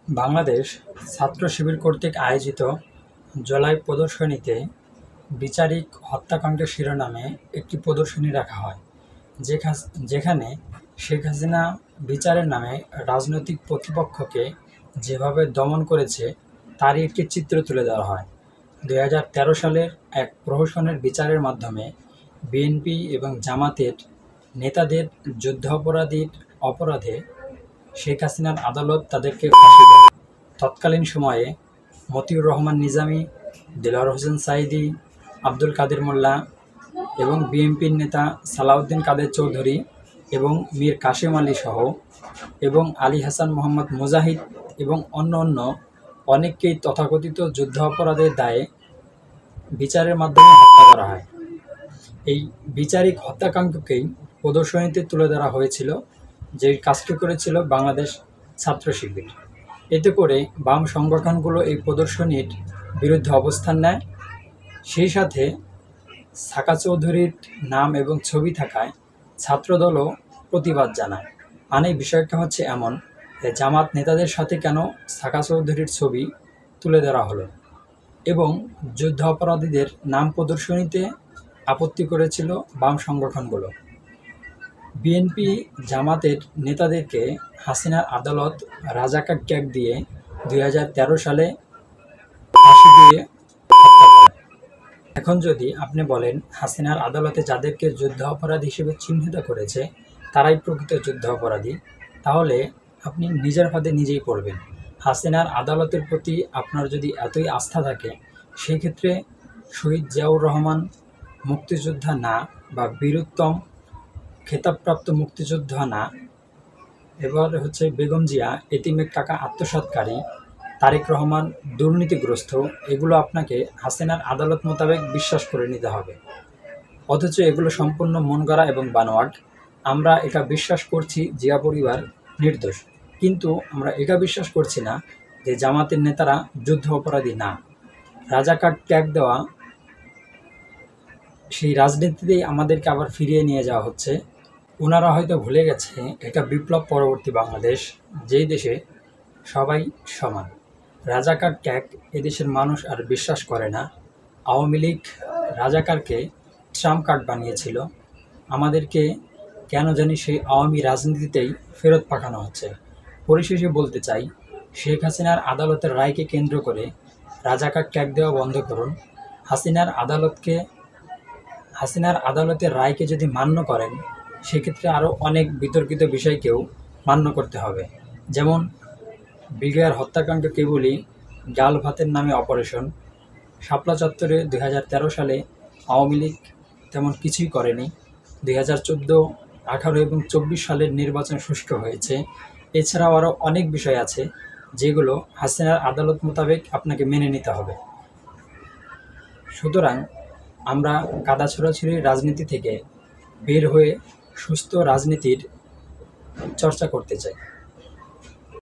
বাংলাদেশ ছাত্র শিবির কর্তৃক আয়োজিত জুলাই প্রদর্শনীতে বিচারিক হত্যাকাণ্ডের শিরোনামে একটি প্রদর্শনী রাখা হয়, যেখানে শেখ হাসিনা বিচারের নামে রাজনৈতিক প্রতিপক্ষকে যেভাবে দমন করেছে তারই একটি চিত্র তুলে ধরা হয়। 2013 সালের এক প্রহসনের বিচারের মাধ্যমে বিএনপি এবং জামাতের নেতাদের যুদ্ধাপরাধীর অপরাধে শেখ হাসিনার আদালত তাদেরকে ফাঁসি দেয়। তৎকালীন সময়ে মতিউর রহমান নিজামী, দেলোয়ার হোসেন সাঈদী, আব্দুল কাদের মোল্লা এবং বিএনপির নেতা সালাউদ্দিন কাদের চৌধুরী এবং মীর কাসেম আলী সহ এবং আলী হাসান মোহাম্মদ মুজাহিদ এবং অন্য অনেককেই তথাকথিত যুদ্ধ অপরাধের দায়ে বিচারের মাধ্যমে হত্যা করা হয়। এই বিচারিক হত্যাকাণ্ডকেই প্রদর্শনীতে তুলে ধরা হয়েছিল, যে কাজটি করেছিল বাংলাদেশ ছাত্র শিবির। এতে করে বাম সংগঠনগুলো এই প্রদর্শনীর বিরুদ্ধে অবস্থান নেয়। সেই সাথে সাকা চৌধুরীর নাম এবং ছবি থাকায় ছাত্রদলও প্রতিবাদ জানায়। এই বিষয়টা হচ্ছে এমন যে জামাত নেতাদের সাথে কেন সাকা চৌধুরীর ছবি তুলে ধরা হলো, এবং যুদ্ধ অপরাধীদের নাম প্রদর্শনীতে আপত্তি করেছিল বাম সংগঠনগুলো। বিএনপি জামাতের নেতাদেরকে হাসিনার আদালত রাজাকার ট্যাগ দিয়ে 2013 সালে ফাঁসি দিয়ে হত্যা করে। এখন যদি আপনি বলেন হাসিনার আদালতে যাদেরকে যুদ্ধ অপরাধী হিসেবে চিহ্নিত করেছে তারাই প্রকৃত যুদ্ধ অপরাধী, তাহলে আপনি নিজের ফাঁদে নিজেই পড়বেন। হাসিনার আদালতের প্রতি আপনার যদি এতই আস্থা থাকে, সেই ক্ষেত্রে শহীদ জিয়াউর রহমান মুক্তিযোদ্ধা না, বা বীরুত্তম খেতাবপ্রাপ্ত মুক্তিযোদ্ধা না, এবার হচ্ছে বেগম জিয়া এতিমের টাকা আত্মসাৎকারী, তারেক রহমান দুর্নীতিগ্রস্ত, এগুলো আপনাকে হাসিনার আদালত মোতাবেক বিশ্বাস করে নিতে হবে। অথচ এগুলো সম্পূর্ণ মন গড়া এবং বানোয়াট। আমরা এটা বিশ্বাস করছি জিয়া পরিবার নির্দোষ, কিন্তু আমরা এটা বিশ্বাস করছি না যে জামাতের নেতারা যুদ্ধ অপরাধী না। রাজাকার ট্যাগ দেওয়া সেই রাজনীতিতেই আমাদেরকে আবার ফিরিয়ে নিয়ে যাওয়া হচ্ছে। ওনারা হয়তো ভুলে গেছে এটা বিপ্লব পরবর্তী বাংলাদেশ, যেই দেশে সবাই সমান। রাজাকার ট্যাগ এদেশের মানুষ আর বিশ্বাস করে না। আওয়ামী লীগ রাজাকারকে ট্রাম্প কার্ড বানিয়েছিল। আমাদেরকে কেন জানি সেই আওয়ামী রাজনীতিতেই ফেরত পাঠানো হচ্ছে। পরিশেষে বলতে চাই, শেখ হাসিনার আদালতের রায়কে কেন্দ্র করে রাজাকার ট্যাগ দেওয়া বন্ধ করুন। হাসিনার আদালতের রায়কে যদি মান্য করেন, সেক্ষেত্রে আরও অনেক বিতর্কিত বিষয়কেও মান্য করতে হবে। যেমন বিডিআর হত্যাকাণ্ড কেবলই ডাল ভাতের নামে অপারেশন। শাপলা চত্বরে 2013 সালে আওয়ামী লীগ তেমন কিছুই করেনি। 2014, 18 এবং 24 সালের নির্বাচন সুষ্ঠু হয়েছে। এছাড়াও আরও অনেক বিষয় আছে যেগুলো হাসিনার আদালত মোতাবেক আপনাকে মেনে নিতে হবে। সুতরাং আমরা কাদা ছোড়াছুড়ির রাজনীতি থেকে বের হয়ে সুস্থ রাজনীতির চর্চা করতে চাই।